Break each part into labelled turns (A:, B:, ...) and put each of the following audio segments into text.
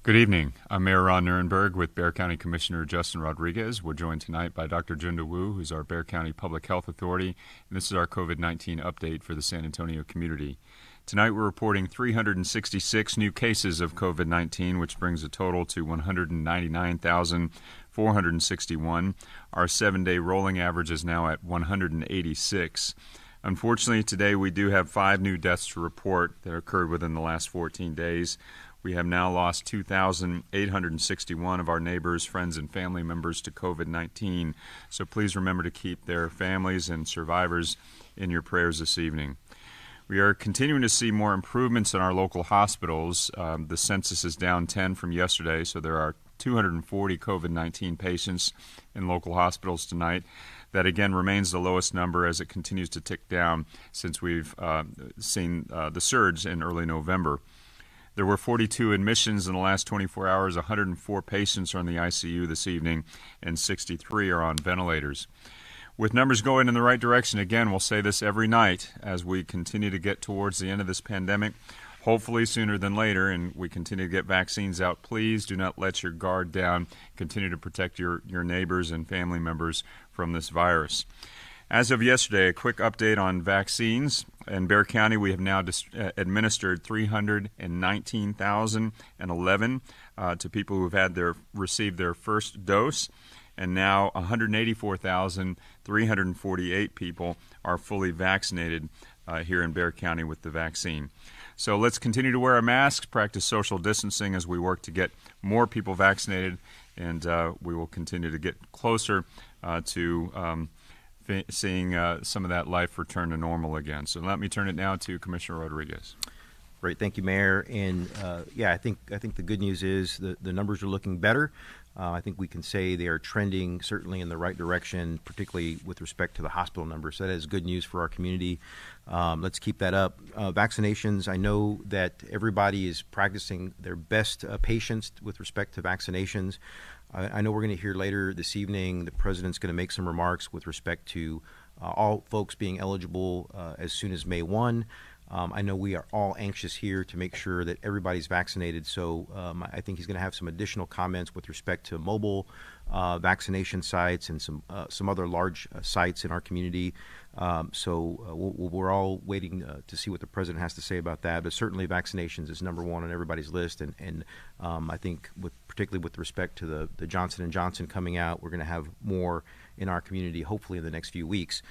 A: Good evening. I'm Mayor Ron Nirenberg with Bexar County Commissioner Justin Rodriguez. We're joined tonight by Dr. JUNDA, who's our Bexar County Public Health Authority, and this is our COVID-19 update for the San Antonio community. Tonight we're reporting 366 new cases of COVID-19, which brings a total to 199,461. Our 7-day rolling average is now at 186. Unfortunately, today we do have 5 new deaths to report that occurred within the last 14 days. We have now lost 2,861 of our neighbors, friends, and family members to COVID-19. So please remember to keep their families and survivors in your prayers this evening. We are continuing to see more improvements in our local hospitals. The census is down 10 from yesterday, so there are 240 COVID-19 patients in local hospitals tonight. That again remains the lowest number as it continues to tick down since we've seen the surge in early November. There were 42 admissions in the last 24 hours. 104 patients are in the ICU this evening, and 63 are on ventilators. With numbers going in the right direction, again, we'll say this every night as we continue to get towards the end of this pandemic, hopefully sooner than later, and we continue to get vaccines out. Please do not let your guard down. Continue to protect your neighbors and family members from this virus. As of yesterday, a quick update on vaccines. In Bexar County, we have now administered 319,011 to people who have received their first dose, and now 184,348 people are fully vaccinated here in Bexar County with the vaccine. So let's continue to wear our masks, practice social distancing as we work to get more people vaccinated, and we will continue to get closer to seeing some of that life return to normal again. So let me turn it now to Commissioner Rodriguez.
B: Great, thank you, Mayor. And I think the good news is the numbers are looking better. I think we can say they are trending certainly in the right direction, particularly with respect to the hospital numbers. So that is good news for our community. Let's keep that up. Vaccinations, I know that everybody is practicing their best patience with respect to vaccinations. I know we're going to hear later this evening the President's going to make some remarks with respect to all folks being eligible as soon as May 1. I know we are all anxious here to make sure that everybody's vaccinated, so I think he's going to have some additional comments with respect to mobile vaccination sites and some other large sites in our community. We're all waiting to see what the President has to say about that, but certainly vaccinations is number one on everybody's list, and I think particularly with respect to the Johnson & Johnson coming out, we're going to have more in our community, hopefully in the next few weeks.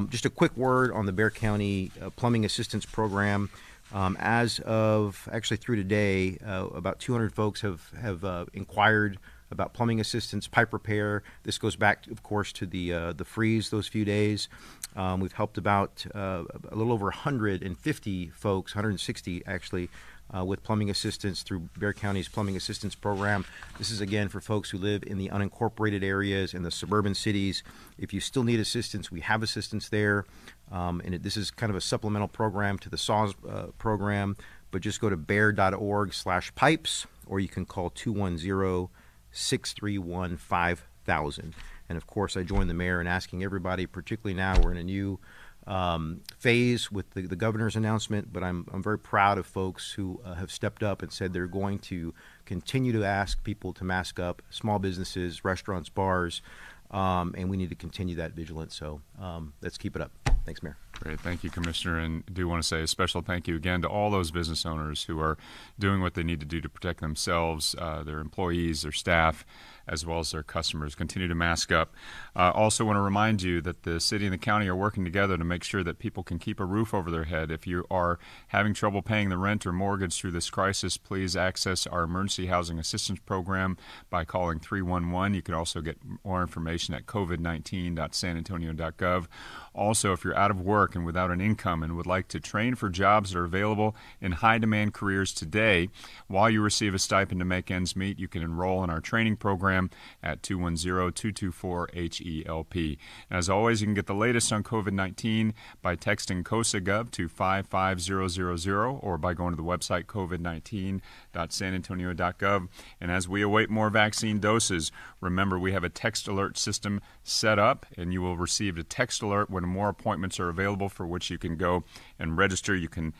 B: Just a quick word on the Bexar County Plumbing Assistance Program. As of actually through today, about 200 folks have inquired about plumbing assistance, pipe repair. This goes back, of course, to the freeze those few days. We've helped about a little over 150 folks, 160 actually, with plumbing assistance through Bexar County's Plumbing Assistance Program. This is, again, for folks who live in the unincorporated areas and the suburban cities. If you still need assistance, we have assistance there. This is kind of a supplemental program to the SAWS program, but just go to bear.org/pipes, or you can call 210-631-5000. And, of course, I join the mayor in asking everybody, particularly now we're in a new phase with the governor's announcement, but I'm very proud of folks who have stepped up and said they're going to continue to ask people to mask up, small businesses, restaurants, bars, and we need to continue that vigilance. So let's keep it up. Thanks, Mayor.
A: Great. Thank you, Commissioner. And I do want to say a special thank you again to all those business owners who are doing what they need to do to protect themselves, their employees, their staff, as well as their customers. Continue to mask up. Also want to remind you that the city and the county are working together to make sure that people can keep a roof over their head. If you are having trouble paying the rent or mortgage through this crisis, please access our emergency housing assistance program by calling 311. You can also get more information at covid19.sanantonio.gov. Also, if you're out of work and without an income and would like to train for jobs that are available in high-demand careers today, while you receive a stipend to make ends meet, you can enroll in our training program at 210-224-HELP. As always, you can get the latest on COVID-19 by texting COSA.gov to 55000 or by going to the website covid19.sanantonio.gov. And as we await more vaccine doses, remember we have a text alert system set up, and you will receive a text alert when more appointments are available for which you can go and register. You can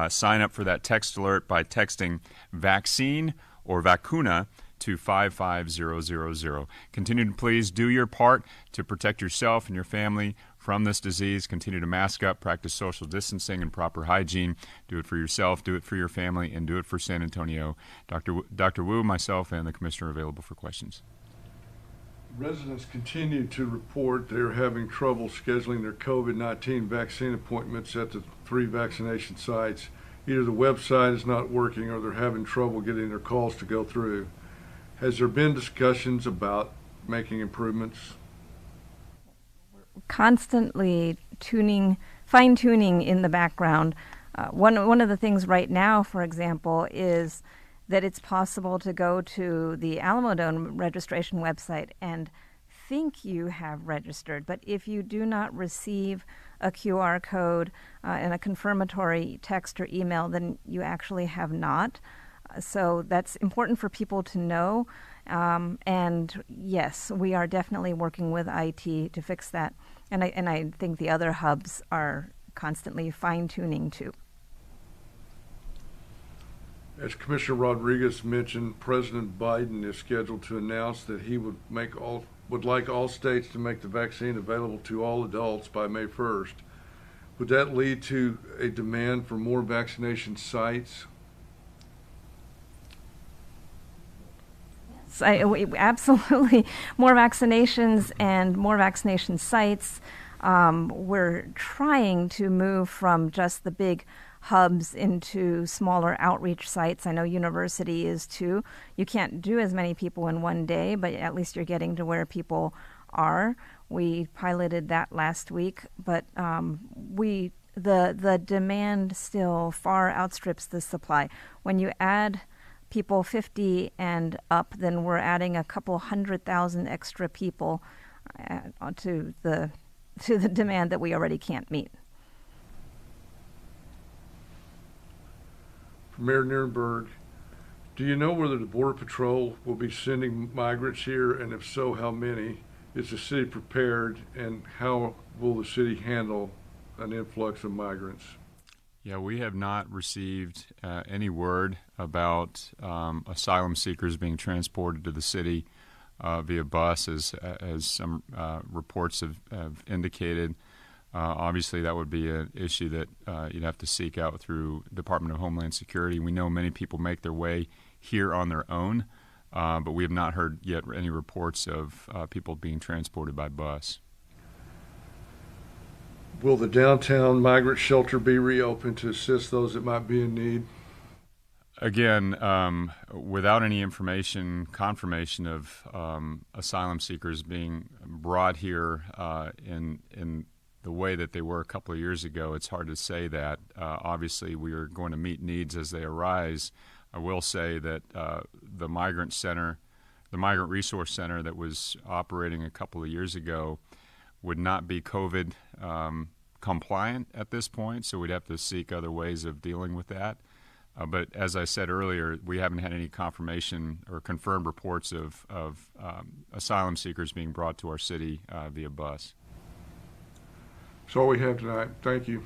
A: sign up for that text alert by texting vaccine or vacuna to 55000. Continue to please do your part to protect yourself and your family from this disease. Continue to mask up, practice social distancing and proper hygiene. Do it for yourself, do it for your family, and do it for San Antonio. Dr. Wu, myself, and the Commissioner are available for questions.
C: Residents continue to report they're having trouble scheduling their COVID-19 vaccine appointments at the 3 vaccination sites. Either the website is not working or they're having trouble getting their calls to go through. Has there been discussions about making improvements?
D: Constantly fine-tuning in the background. One of the things right now, for example, is that it's possible to go to the Alamodome registration website and think you have registered, but if you do not receive a QR code and a confirmatory text or email, then you actually have not. So that's important for people to know. And yes, we are definitely working with IT to fix that. And I think the other hubs are constantly fine-tuning too.
C: As Commissioner Rodriguez mentioned, President Biden is scheduled to announce that he would like all states to make the vaccine available to all adults by May 1st. Would that lead to a demand for more vaccination sites?
D: Absolutely. More vaccinations and more vaccination sites. We're trying to move from just the big hubs into smaller outreach sites. I know university is too. You can't do as many people in one day, but at least you're getting to where people are. We piloted that last week, but the demand still far outstrips the supply. When you add people 50 and up, then we're adding a couple 100,000 extra people to the demand that we already can't meet.
C: Mayor Nirenberg, do you know whether the Border Patrol will be sending migrants here, and if so, how many? Is the city prepared, and how will the city handle an influx of migrants?
A: Yeah, we have not received any word about asylum seekers being transported to the city via bus, as some reports have indicated. Obviously, that would be an issue that you'd have to seek out through Department of Homeland Security. We know many people make their way here on their own, but we have not heard yet any reports of people being transported by bus.
C: Will the downtown migrant shelter be reopened to assist those that might be in need?
A: Again, without any confirmation of asylum seekers being brought here in the way that they were a couple of years ago, it's hard to say that. Obviously, we are going to meet needs as they arise. I will say that the Migrant Resource Center that was operating a couple of years ago would not be COVID compliant at this point, so we'd have to seek other ways of dealing with that. But as I said earlier, we haven't had any confirmation or confirmed reports of asylum seekers being brought to our city via bus.
C: That's all we have tonight. Thank you.